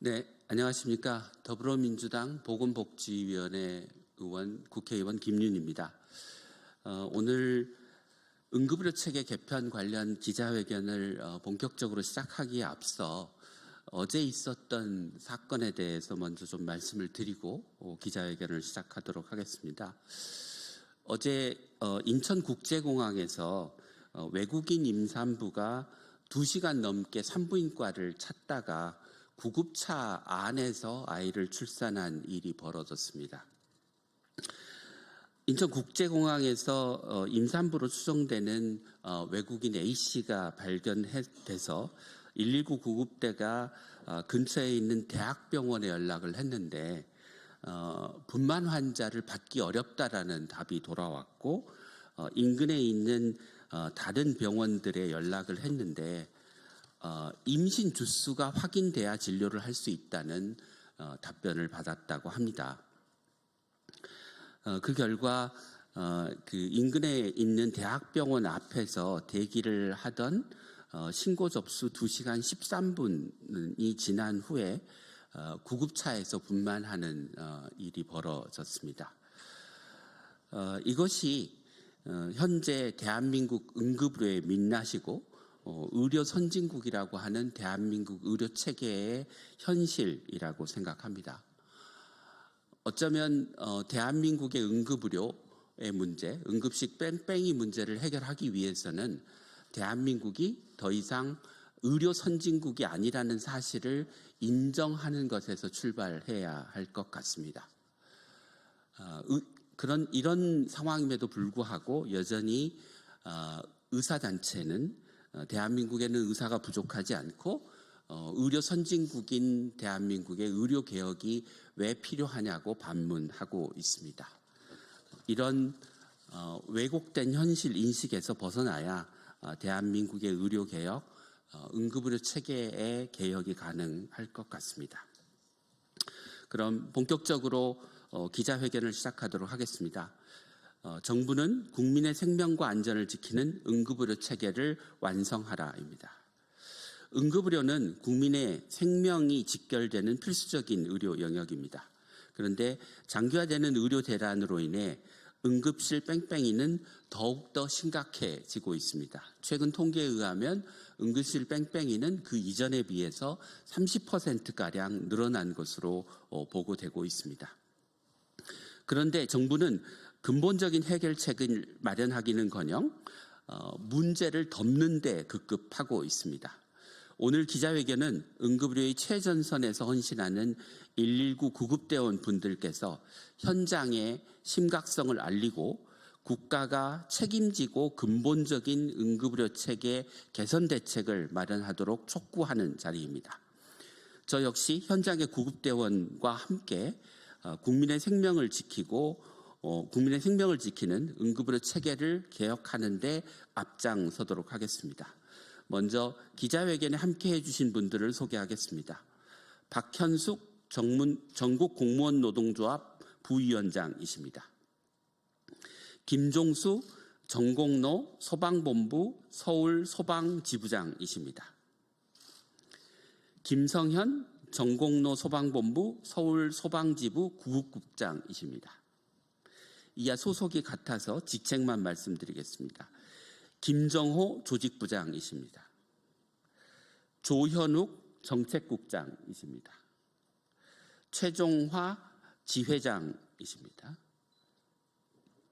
네, 안녕하십니까. 더불어민주당 보건복지위원회 의원, 국회의원 김윤입니다. 오늘 응급의료체계 개편 관련 기자회견을 본격적으로 시작하기에 앞서 어제 있었던 사건에 대해서 먼저 좀 말씀을 드리고 기자회견을 시작하도록 하겠습니다. 어제 인천국제공항에서 외국인 임산부가 2시간 넘게 산부인과를 찾다가 구급차 안에서 아이를 출산한 일이 벌어졌습니다. 인천국제공항에서 임산부로 추정되는 외국인 A씨가 발견돼서 119 구급대가 근처에 있는 대학병원에 연락을 했는데 분만 환자를 받기 어렵다라는 답이 돌아왔고 인근에 있는 다른 병원들에 연락을 했는데 임신 주수가 확인돼야 진료를 할 수 있다는 답변을 받았다고 합니다. 그 결과 그 인근에 있는 대학병원 앞에서 대기를 하던 신고 접수 2시간 13분이 지난 후에 구급차에서 분만하는 일이 벌어졌습니다. 이것이 현재 대한민국 응급의료의 민낯이고 의료 선진국이라고 하는 대한민국 의료 체계의 현실이라고 생각합니다. 어쩌면 대한민국의 응급의료의 문제, 응급식 뺑뺑이 문제를 해결하기 위해서는 대한민국이 더 이상 의료 선진국이 아니라는 사실을 인정하는 것에서 출발해야 할 것 같습니다. 이런 상황임에도 불구하고 여전히 의사단체는 대한민국에는 의사가 부족하지 않고 의료 선진국인 대한민국의 의료 개혁이 왜 필요하냐고 반문하고 있습니다. 이런 왜곡된 현실 인식에서 벗어나야 대한민국의 의료 개혁, 응급의료 체계의 개혁이 가능할 것 같습니다. 그럼 본격적으로 기자회견을 시작하도록 하겠습니다. 정부는 국민의 생명과 안전을 지키는 응급의료 체계를 완성하라입니다. 응급의료는 국민의 생명이 직결되는 필수적인 의료 영역입니다. 그런데 장기화되는 의료 대란으로 인해 응급실 뺑뺑이는 더욱더 심각해지고 있습니다. 최근 통계에 의하면 응급실 뺑뺑이는 그 이전에 비해서 30%가량 늘어난 것으로 보고되고 있습니다. 그런데 정부는 근본적인 해결책을 마련하기는커녕 문제를 덮는 데 급급하고 있습니다. 오늘 기자회견은 응급의료의 최전선에서 헌신하는 119 구급대원 분들께서 현장의 심각성을 알리고 국가가 책임지고 근본적인 응급의료 체계 개선 대책을 마련하도록 촉구하는 자리입니다. 저 역시 현장의 구급대원과 함께 국민의 생명을 지키고 국민의 생명을 지키는 응급의료 체계를 개혁하는 데 앞장서도록 하겠습니다. 먼저 기자회견에 함께해 주신 분들을 소개하겠습니다. 박현숙 전국공무원노동조합 부위원장이십니다. 김종수 전공로 소방본부 서울소방지부장이십니다. 김성현 전공로 소방본부 서울소방지부 구급국장이십니다. 이하 소속이 같아서 직책만 말씀드리겠습니다. 김정호 조직부장이십니다. 조현욱 정책국장이십니다. 최종화 지회장이십니다.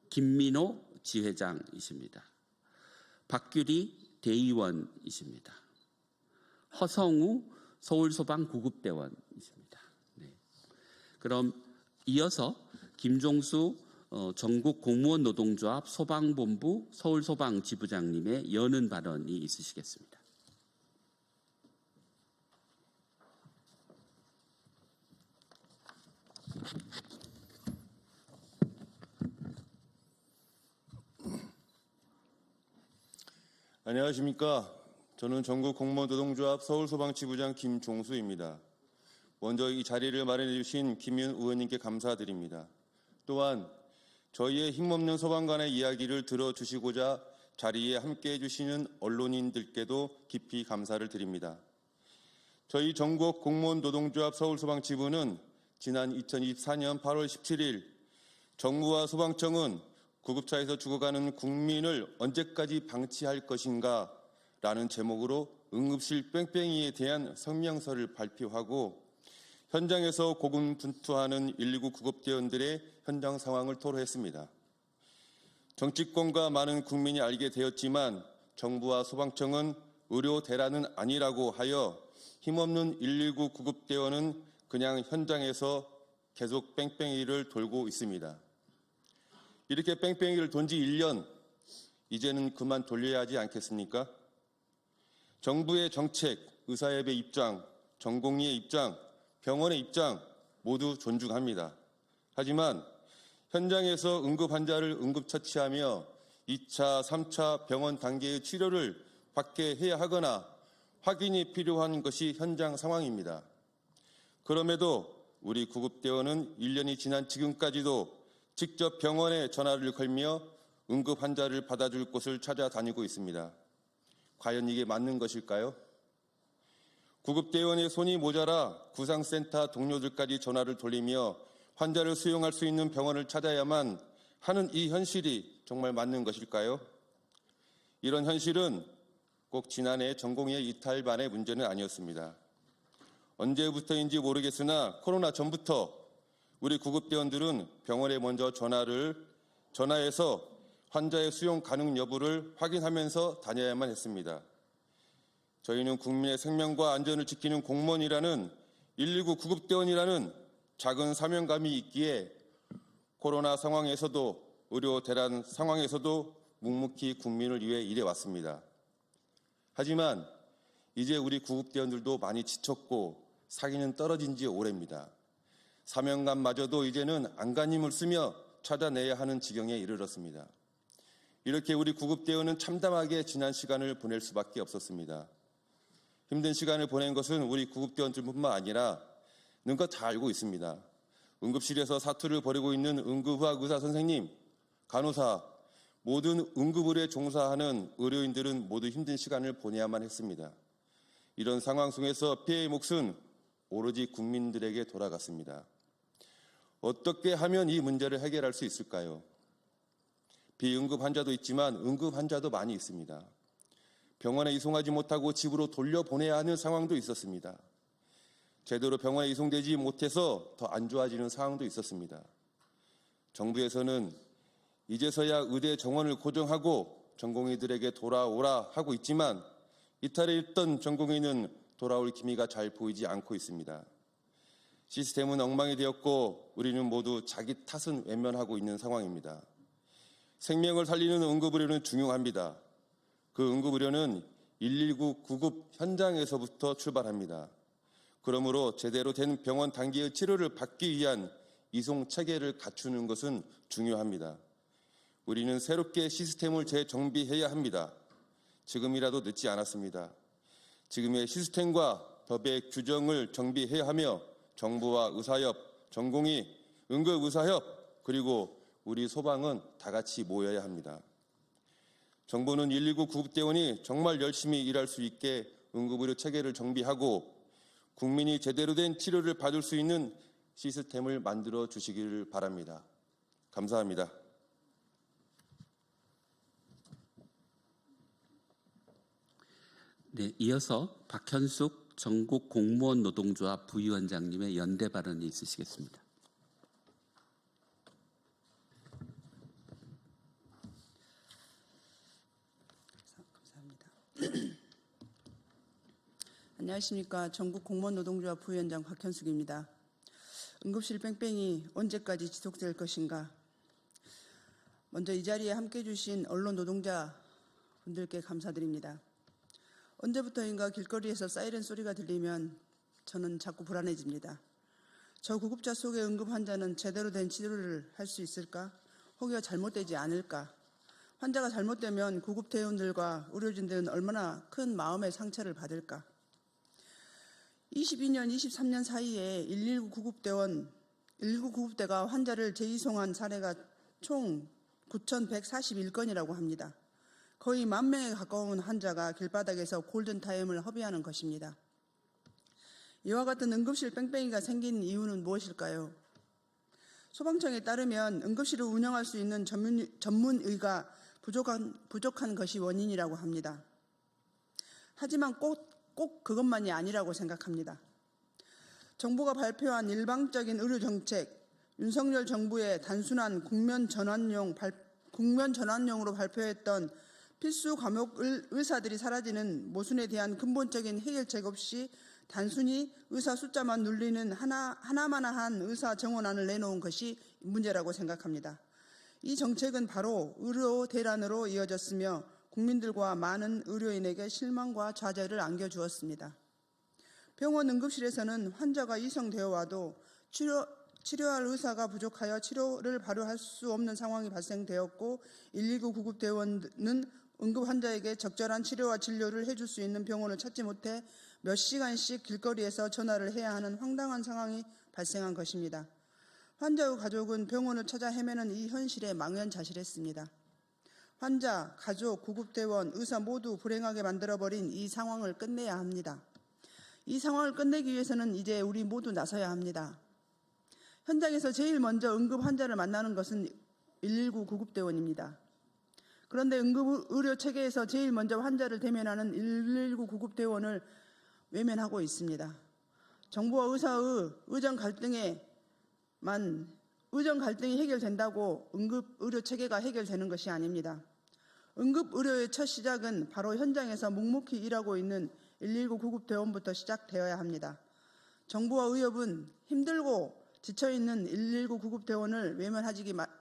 김민호 지회장이십니다. 박규리 대의원이십니다. 허성우 서울소방구급대원이십니다. 네. 그럼 이어서 김종수 전국공무원노동조합 소방본부 서울소방지부장님의 여는 발언이 있으시겠습니다. 안녕하십니까. 저는 전국공무원노동조합 서울소방지부장 김종수입니다. 먼저 이 자리를 마련해 주신 김윤 의원님께 감사드립니다. 또한 저희의 힘없는 소방관의 이야기를 들어주시고자 자리에 함께해 주시는 언론인들께도 깊이 감사를 드립니다. 저희 전국 공무원 노동조합 서울소방지부는 지난 2024년 8월 17일 정부와 소방청은 구급차에서 죽어가는 국민을 언제까지 방치할 것인가 라는 제목으로 응급실 뺑뺑이에 대한 성명서를 발표하고 현장에서 고군분투하는 119 구급대원들의 현장 상황을 토로했습니다. 정치권과 많은 국민이 알게 되었지만 정부와 소방청은 의료 대란은 아니라고 하여 힘없는 119 구급대원은 그냥 현장에서 계속 뺑뺑이를 돌고 있습니다. 이렇게 뺑뺑이를 돈 지 1년, 이제는 그만 돌려야 하지 않겠습니까? 정부의 정책, 의사협의 입장, 전공의의 입장, 병원의 입장 모두 존중합니다. 하지만 현장에서 응급 환자를 응급처치하며 2차, 3차 병원 단계의 치료를 받게 해야 하거나 확인이 필요한 것이 현장 상황입니다. 그럼에도 우리 구급대원은 1년이 지난 지금까지도 직접 병원에 전화를 걸며 응급 환자를 받아줄 곳을 찾아다니고 있습니다. 과연 이게 맞는 것일까요? 구급대원의 손이 모자라 구상센터 동료들까지 전화를 돌리며 환자를 수용할 수 있는 병원을 찾아야만 하는 이 현실이 정말 맞는 것일까요? 이런 현실은 꼭 지난해 전공의의 이탈반의 문제는 아니었습니다. 언제부터인지 모르겠으나 코로나 전부터 우리 구급대원들은 병원에 먼저 전화해서 환자의 수용 가능 여부를 확인하면서 다녀야만 했습니다. 저희는 국민의 생명과 안전을 지키는 공무원이라는 119 구급대원이라는 작은 사명감이 있기에 코로나 상황에서도 의료 대란 상황에서도 묵묵히 국민을 위해 일해왔습니다. 하지만 이제 우리 구급대원들도 많이 지쳤고 사기는 떨어진 지 오래입니다. 사명감마저도 이제는 안간힘을 쓰며 찾아내야 하는 지경에 이르렀습니다. 이렇게 우리 구급대원은 참담하게 지난 시간을 보낼 수밖에 없었습니다. 힘든 시간을 보낸 것은 우리 구급대원들뿐만 아니라 능것 다 알고 있습니다. 응급실에서 사투를 벌이고 있는 응급의학 의사 선생님, 간호사, 모든 응급의료에 종사하는 의료인들은 모두 힘든 시간을 보내야만 했습니다. 이런 상황 속에서 피해의 몫은 오로지 국민들에게 돌아갔습니다. 어떻게 하면 이 문제를 해결할 수 있을까요? 비응급 환자도 있지만 응급 환자도 많이 있습니다. 병원에 이송하지 못하고 집으로 돌려보내야 하는 상황도 있었습니다. 제대로 병원에 이송되지 못해서 더 안 좋아지는 상황도 있었습니다. 정부에서는 이제서야 의대 정원을 고정하고 전공의들에게 돌아오라 하고 있지만 이탈해 있던 전공의는 돌아올 기미가 잘 보이지 않고 있습니다. 시스템은 엉망이 되었고 우리는 모두 자기 탓은 외면하고 있는 상황입니다. 생명을 살리는 응급의료는 중요합니다. 그 응급의료는 119 구급 현장에서부터 출발합니다. 그러므로 제대로 된 병원 단계의 치료를 받기 위한 이송 체계를 갖추는 것은 중요합니다. 우리는 새롭게 시스템을 재정비해야 합니다. 지금이라도 늦지 않았습니다. 지금의 시스템과 법의 규정을 정비해야 하며 정부와 의사협, 전공의, 응급의사협, 그리고 우리 소방은 다 같이 모여야 합니다. 정부는 119 구급대원이 정말 열심히 일할 수 있게 응급의료 체계를 정비하고 국민이 제대로 된 치료를 받을 수 있는 시스템을 만들어 주시기를 바랍니다. 감사합니다. 네, 이어서 박현숙 전국 공무원 노동조합 부위원장님의 연대 발언이 있으시겠습니다. 감사합니다. 안녕하십니까. 전국 공무원 노동조합 부위원장 박현숙입니다. 응급실 뺑뺑이 언제까지 지속될 것인가. 먼저 이 자리에 함께해 주신 언론 노동자 분들께 감사드립니다. 언제부터인가 길거리에서 사이렌 소리가 들리면 저는 자꾸 불안해집니다. 저 구급차 속의 응급 환자는 제대로 된 치료를 할 수 있을까? 혹여 잘못되지 않을까? 환자가 잘못되면 구급대원들과 의료진들은 얼마나 큰 마음의 상처를 받을까? 22년, 23년 사이에 119 구급대가 환자를 재이송한 사례가 총 9,141건이라고 합니다. 거의 10,000명에 가까운 환자가 길바닥에서 골든타임을 허비하는 것입니다. 이와 같은 응급실 뺑뺑이가 생긴 이유는 무엇일까요? 소방청에 따르면 응급실을 운영할 수 있는 전문의가 부족한 것이 원인이라고 합니다. 하지만 꼭 그것만이 아니라고 생각합니다. 정부가 발표한 일방적인 의료 정책, 윤석열 정부의 단순한 국면 전환용으로 발표했던 필수 과목 의사들이 사라지는 모순에 대한 근본적인 해결책 없이 단순히 의사 숫자만 눌리는 하나마나한 의사 정원안을 내놓은 것이 문제라고 생각합니다. 이 정책은 바로 의료 대란으로 이어졌으며 국민들과 많은 의료인에게 실망과 좌절을 안겨주었습니다. 병원 응급실에서는 환자가 이송되어 와도 치료할 의사가 부족하여 치료를 바로 할 수 없는 상황이 발생되었고 119 구급대원은 응급 환자에게 적절한 치료와 진료를 해줄 수 있는 병원을 찾지 못해 몇 시간씩 길거리에서 전화를 해야 하는 황당한 상황이 발생한 것입니다. 환자의 가족은 병원을 찾아 헤매는 이 현실에 망연자실했습니다. 환자, 가족, 구급대원, 의사 모두 불행하게 만들어버린 이 상황을 끝내야 합니다. 이 상황을 끝내기 위해서는 이제 우리 모두 나서야 합니다. 현장에서 제일 먼저 응급 환자를 만나는 것은 119 구급대원입니다. 그런데 응급의료 체계에서 제일 먼저 환자를 대면하는 119 구급대원을 외면하고 있습니다. 정부와 의사의 의정 갈등이 해결된다고 응급의료 체계가 해결되는 것이 아닙니다. 응급의료의 첫 시작은 바로 현장에서 묵묵히 일하고 있는 119 구급대원부터 시작되어야 합니다. 정부와 의협은 힘들고 지쳐있는 119 구급대원을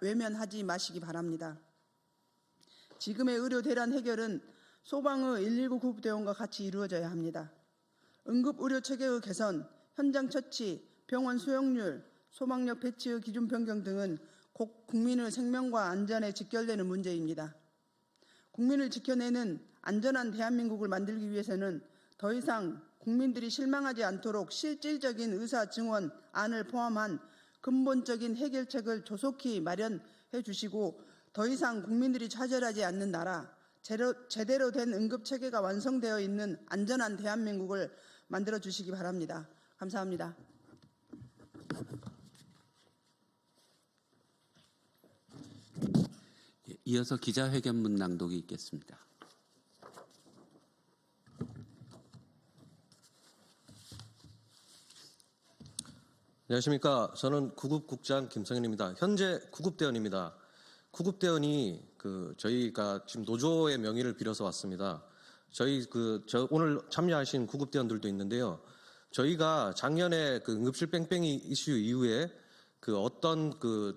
외면하지 마시기 바랍니다. 지금의 의료 대란 해결은 소방의 119 구급대원과 같이 이루어져야 합니다. 응급의료 체계의 개선, 현장 처치, 병원 수용률, 소방력 배치의 기준 변경 등은 곧 국민의 생명과 안전에 직결되는 문제입니다. 국민을 지켜내는 안전한 대한민국을 만들기 위해서는 더 이상 국민들이 실망하지 않도록 실질적인 의사 증원안을 포함한 근본적인 해결책을 조속히 마련해 주시고 더 이상 국민들이 좌절하지 않는 나라, 제대로 된 응급체계가 완성되어 있는 안전한 대한민국을 만들어 주시기 바랍니다. 감사합니다. 이어서 기자회견문 낭독이 있겠습니다. 안녕하십니까. 저는 구급국장 김성현입니다. 현재 구급대원입니다. 구급대원이 저희가 지금 노조의 명의를 빌어서 왔습니다. 오늘 참여하신 구급대원들도 있는데요. 저희가 작년에 응급실 뺑뺑이 이슈 이후에 어떤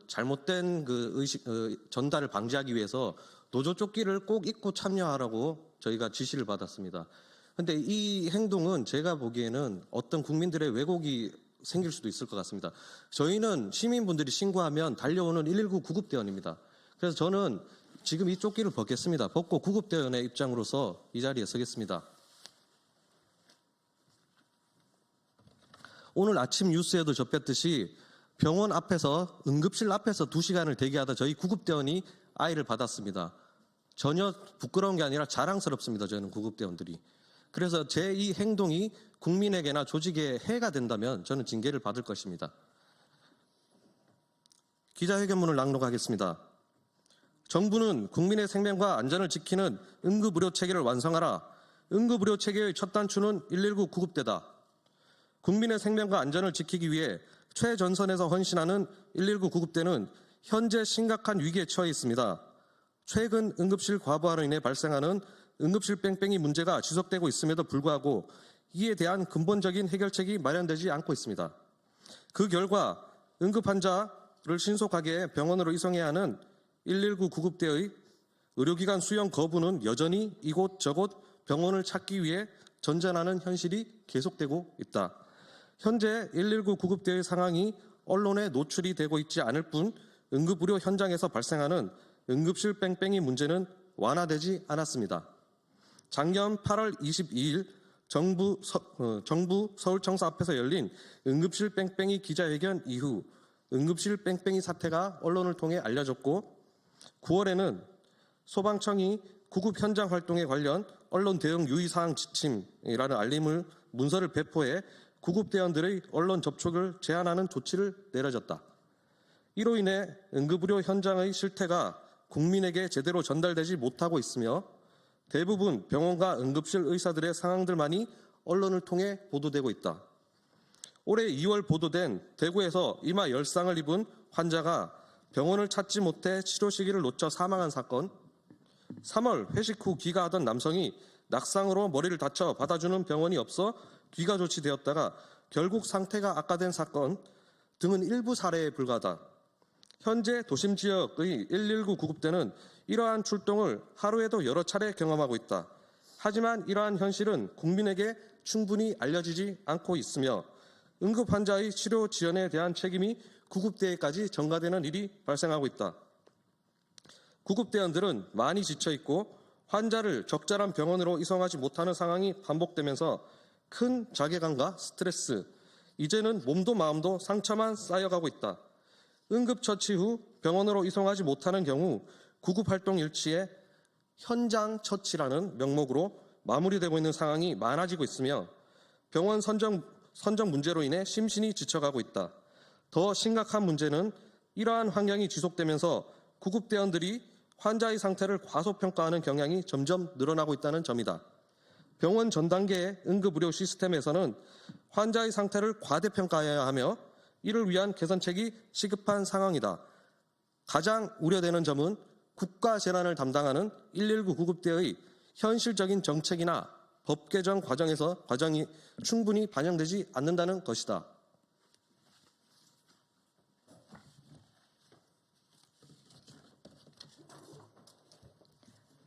잘못된 전달을 방지하기 위해서 노조 조끼를 꼭 입고 참여하라고 저희가 지시를 받았습니다. 그런데 이 행동은 제가 보기에는 어떤 국민들의 왜곡이 생길 수도 있을 것 같습니다. 저희는 시민분들이 신고하면 달려오는 119 구급대원입니다. 그래서 저는 지금 이 조끼를 벗겠습니다. 벗고 구급대원의 입장으로서 이 자리에 서겠습니다. 오늘 아침 뉴스에도 접했듯이 병원 앞에서 응급실 앞에서 2시간을 대기하다 저희 구급대원이 아이를 받았습니다. 전혀 부끄러운 게 아니라 자랑스럽습니다. 저희는 구급대원들이. 그래서 제 이 행동이 국민에게나 조직에 해가 된다면 저는 징계를 받을 것입니다. 기자회견문을 낭독하겠습니다. 정부는 국민의 생명과 안전을 지키는 응급의료 체계를 완성하라. 응급의료 체계의 첫 단추는 119 구급대다. 국민의 생명과 안전을 지키기 위해 최전선에서 헌신하는 119 구급대는 현재 심각한 위기에 처해 있습니다. 최근 응급실 과부하로 인해 발생하는 응급실 뺑뺑이 문제가 지속되고 있음에도 불구하고 이에 대한 근본적인 해결책이 마련되지 않고 있습니다. 그 결과 응급 환자를 신속하게 병원으로 이송해야 하는 119 구급대의 의료기관 수용 거부는 여전히 이곳저곳 병원을 찾기 위해 전전하는 현실이 계속되고 있다. 현재 119 구급대의 상황이 언론에 노출이 되고 있지 않을 뿐 응급의료 현장에서 발생하는 응급실 뺑뺑이 문제는 완화되지 않았습니다. 작년 8월 22일 정부 서울청사 앞에서 열린 응급실 뺑뺑이 기자회견 이후 응급실 뺑뺑이 사태가 언론을 통해 알려졌고 9월에는 소방청이 구급 현장 활동에 관련 언론 대응 유의사항 지침이라는 문서를 배포해 구급대원들의 언론 접촉을 제한하는 조치를 내려졌다. 이로 인해 응급의료 현장의 실태가 국민에게 제대로 전달되지 못하고 있으며 대부분 병원과 응급실 의사들의 상황들만이 언론을 통해 보도되고 있다. 올해 2월 보도된 대구에서 이마 열상을 입은 환자가 병원을 찾지 못해 치료 시기를 놓쳐 사망한 사건, 3월 회식 후 귀가하던 남성이 낙상으로 머리를 다쳐 받아주는 병원이 없어 귀가 조치되었다가 결국 상태가 악화된 사건 등은 일부 사례에 불과하다. 현재 도심 지역의 119 구급대는 이러한 출동을 하루에도 여러 차례 경험하고 있다. 하지만 이러한 현실은 국민에게 충분히 알려지지 않고 있으며 응급 환자의 치료 지원에 대한 책임이 구급대에까지 전가되는 일이 발생하고 있다. 구급대원들은 많이 지쳐있고 환자를 적절한 병원으로 이송하지 못하는 상황이 반복되면서 큰 자괴감과 스트레스, 이제는 몸도 마음도 상처만 쌓여가고 있다. 응급처치 후 병원으로 이송하지 못하는 경우 구급활동 일치에 현장 처치라는 명목으로 마무리되고 있는 상황이 많아지고 있으며 병원 선정 문제로 인해 심신이 지쳐가고 있다. 더 심각한 문제는 이러한 환경이 지속되면서 구급대원들이 환자의 상태를 과소평가하는 경향이 점점 늘어나고 있다는 점이다. 병원 전 단계의 응급의료 시스템에서는 환자의 상태를 과대평가해야 하며 이를 위한 개선책이 시급한 상황이다. 가장 우려되는 점은 국가 재난을 담당하는 119 구급대의 현실적인 정책이나 법 개정 과정이 충분히 반영되지 않는다는 것이다.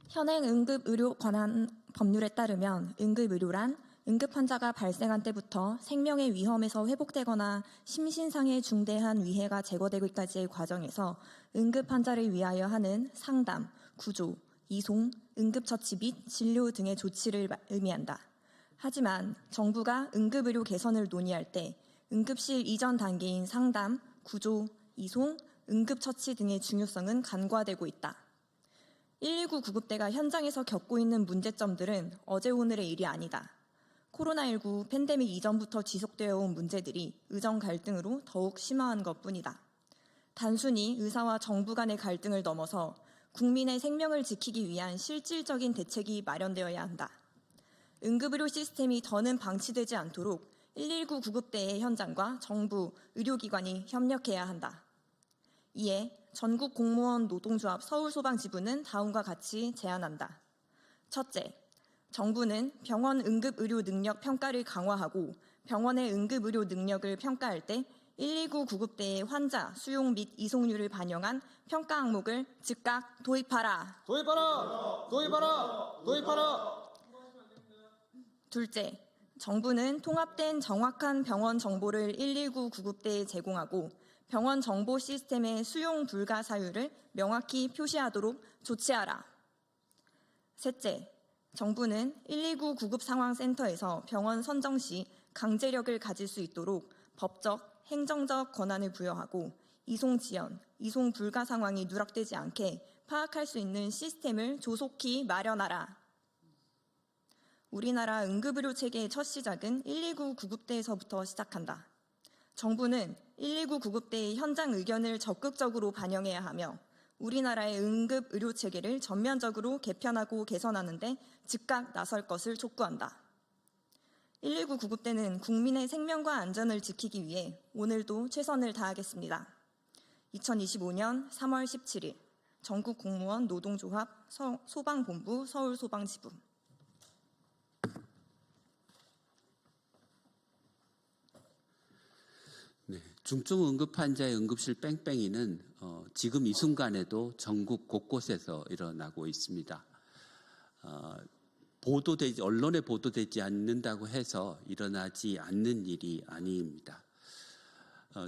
현행 응급의료 관한 법률에 따르면 응급의료란 응급환자가 발생한 때부터 생명의 위험에서 회복되거나 심신상의 중대한 위해가 제거되기까지의 과정에서 응급환자를 위하여 하는 상담, 구조, 이송, 응급처치 및 진료 등의 조치를 의미한다. 하지만 정부가 응급의료 개선을 논의할 때 응급실 이전 단계인 상담, 구조, 이송, 응급처치 등의 중요성은 간과되고 있다. 119 구급대가 현장에서 겪고 있는 문제점들은 어제 오늘의 일이 아니다. 코로나19 팬데믹 이전부터 지속되어 온 문제들이 의정 갈등으로 더욱 심화한 것뿐이다. 단순히 의사와 정부 간의 갈등을 넘어서 국민의 생명을 지키기 위한 실질적인 대책이 마련되어야 한다. 응급의료 시스템이 더는 방치되지 않도록 119 구급대의 현장과 정부, 의료기관이 협력해야 한다. 이에 전국 공무원 노동조합 서울소방지부는 다음과 같이 제안한다. 첫째, 정부는 병원 응급의료 능력 평가를 강화하고 병원의 응급의료 능력을 평가할 때 119 구급대의 환자 수용 및 이송률을 반영한 평가 항목을 즉각 도입하라. 도입하라. 둘째, 정부는 통합된 정확한 병원 정보를 119 구급대에 제공하고 병원 정보 시스템의 수용 불가 사유를 명확히 표시하도록 조치하라. 셋째, 정부는 119 구급상황센터에서 병원 선정 시 강제력을 가질 수 있도록 법적, 행정적 권한을 부여하고 이송 지연, 이송 불가 상황이 누락되지 않게 파악할 수 있는 시스템을 조속히 마련하라. 우리나라 응급의료 체계의 첫 시작은 119 구급대에서부터 시작한다. 정부는 119 구급대의 현장 의견을 적극적으로 반영해야 하며 우리나라의 응급의료 체계를 전면적으로 개편하고 개선하는 데 즉각 나설 것을 촉구한다. 119 구급대는 국민의 생명과 안전을 지키기 위해 오늘도 최선을 다하겠습니다. 2025년 3월 17일 전국 공무원 노동조합 소방본부 서울소방지부. 네, 중증 응급 환자의 응급실 뺑뺑이는 지금 이 순간에도 전국 곳곳에서 일어나고 있습니다. 언론에 보도되지 않는다고 해서 일어나지 않는 일이 아닙니다.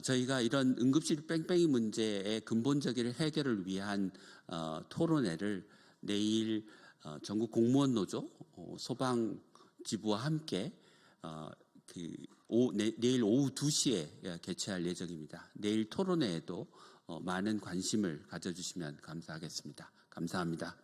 저희가 이런 응급실 뺑뺑이 문제의 근본적인 해결을 위한 토론회를 내일 전국 공무원 노조 소방지부와 함께 내일 오후 2시에 개최할 예정입니다. 내일 토론회에도 많은 관심을 가져주시면 감사하겠습니다. 감사합니다.